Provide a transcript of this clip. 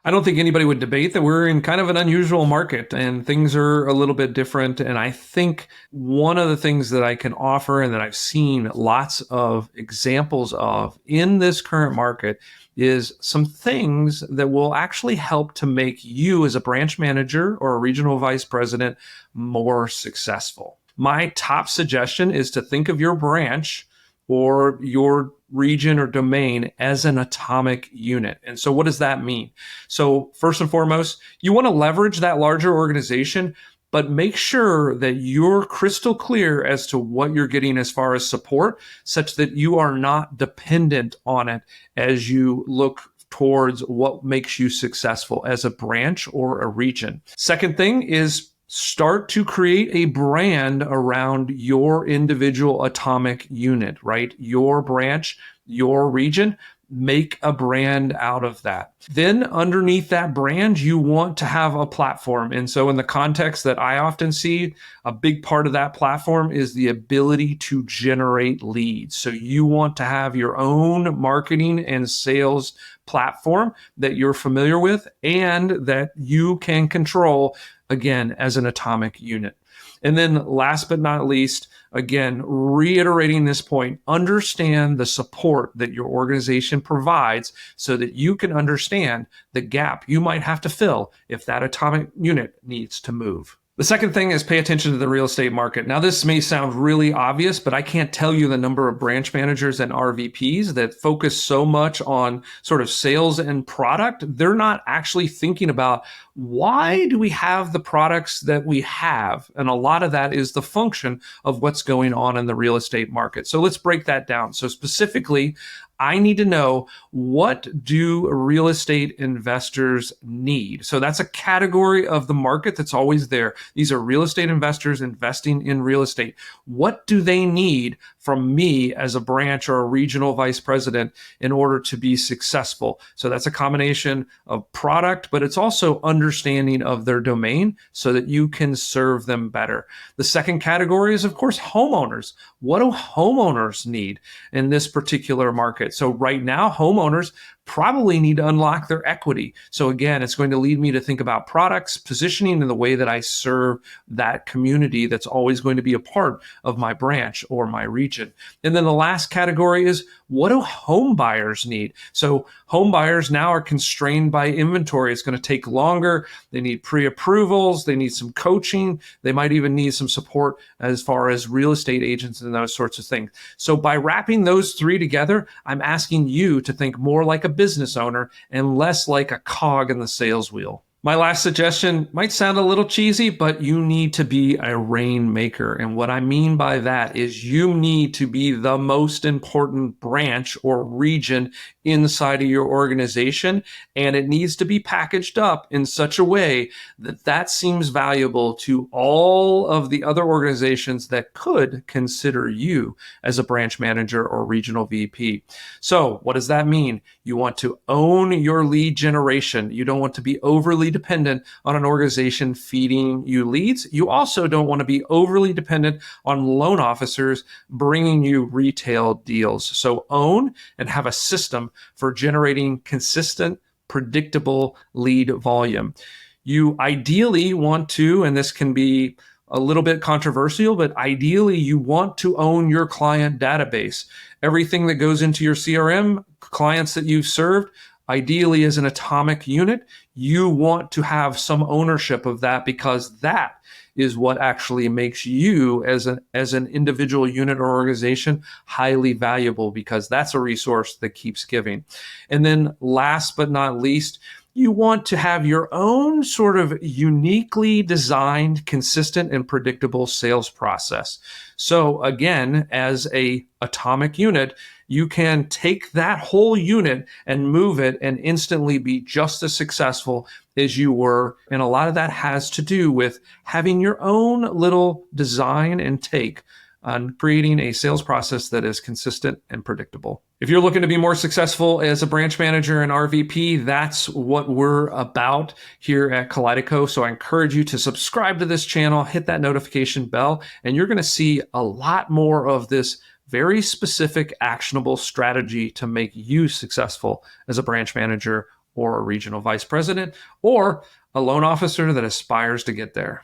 I don't think anybody would debate that we're in kind of an unusual market and things are a little bit different. And I think one of the things that I can offer and that I've seen lots of examples of in this current market is some things that will actually help to make you as a branch manager or a regional vice president more successful. My top suggestion is to think of your branch or your region or domain as an atomic unit. And so what does that mean? So first and foremost, you want to leverage that larger organization, but make sure that you're crystal clear as to what you're getting as far as support, such that you are not dependent on it as you look towards what makes you successful as a branch or a region. Second thing is start to create a brand around your individual atomic unit, right? Your branch, your region, make a brand out of that. Then underneath that brand, you want to have a platform. And so in the context that I often see, a big part of that platform is the ability to generate leads. So you want to have your own marketing and sales platform that you're familiar with and that you can control, again, as an atomic unit. And then last but not least, again, reiterating this point, understand the support that your organization provides so that you can understand the gap you might have to fill if that atomic unit needs to move. The second thing is pay attention to the real estate market. Now, this may sound really obvious, but I can't tell you the number of branch managers and RVPs that focus so much on sort of sales and product. They're not actually thinking about why do we have the products that we have? And a lot of that is the function of what's going on in the real estate market. So let's break that down. So specifically, I need to know, what do real estate investors need? So that's a category of the market that's always there. These are real estate investors investing in real estate. What do they need from me as a branch or a regional vice president in order to be successful? So that's a combination of product, but it's also understanding of their domain so that you can serve them better. The second category is, of course, homeowners. What do homeowners need in this particular market? So right now, homeowners probably need to unlock their equity. So again, it's going to lead me to think about products, positioning, and the way that I serve that community that's always going to be a part of my branch or my region. And then the last category is, what do home buyers need? So home buyers now are constrained by inventory. It's going to take longer. They need pre-approvals. They need some coaching. They might even need some support as far as real estate agents and those sorts of things. So by wrapping those three together, I'm asking you to think more like a business owner and less like a cog in the sales wheel. My last suggestion might sound a little cheesy, but you need to be a rainmaker. And what I mean by that is you need to be the most important branch or region inside of your organization. And it needs to be packaged up in such a way that that seems valuable to all of the other organizations that could consider you as a branch manager or regional VP. So what does that mean? You want to own your lead generation. You don't want to be overly dependent on an organization feeding you leads. You also don't want to be overly dependent on loan officers bringing you retail deals. So own and have a system for generating consistent, predictable lead volume. You ideally want to, and this can be a little bit controversial, but ideally you want to own your client database. Everything that goes into your CRM, clients that you've served, ideally as an atomic unit, you want to have some ownership of that, because that is what actually makes you as an individual unit or organization highly valuable, because that's a resource that keeps giving. And then last but not least, you want to have your own sort of uniquely designed, consistent, and predictable sales process. So again, as a atomic unit, you can take that whole unit and move it and instantly be just as successful as you were. And a lot of that has to do with having your own little design and take on creating a sales process that is consistent and predictable. If you're looking to be more successful as a branch manager and RVP, that's what we're about here at Kaleidico. So I encourage you to subscribe to this channel, hit that notification bell, and you're going to see a lot more of this very specific, actionable strategy to make you successful as a branch manager or a regional vice president, or a loan officer that aspires to get there.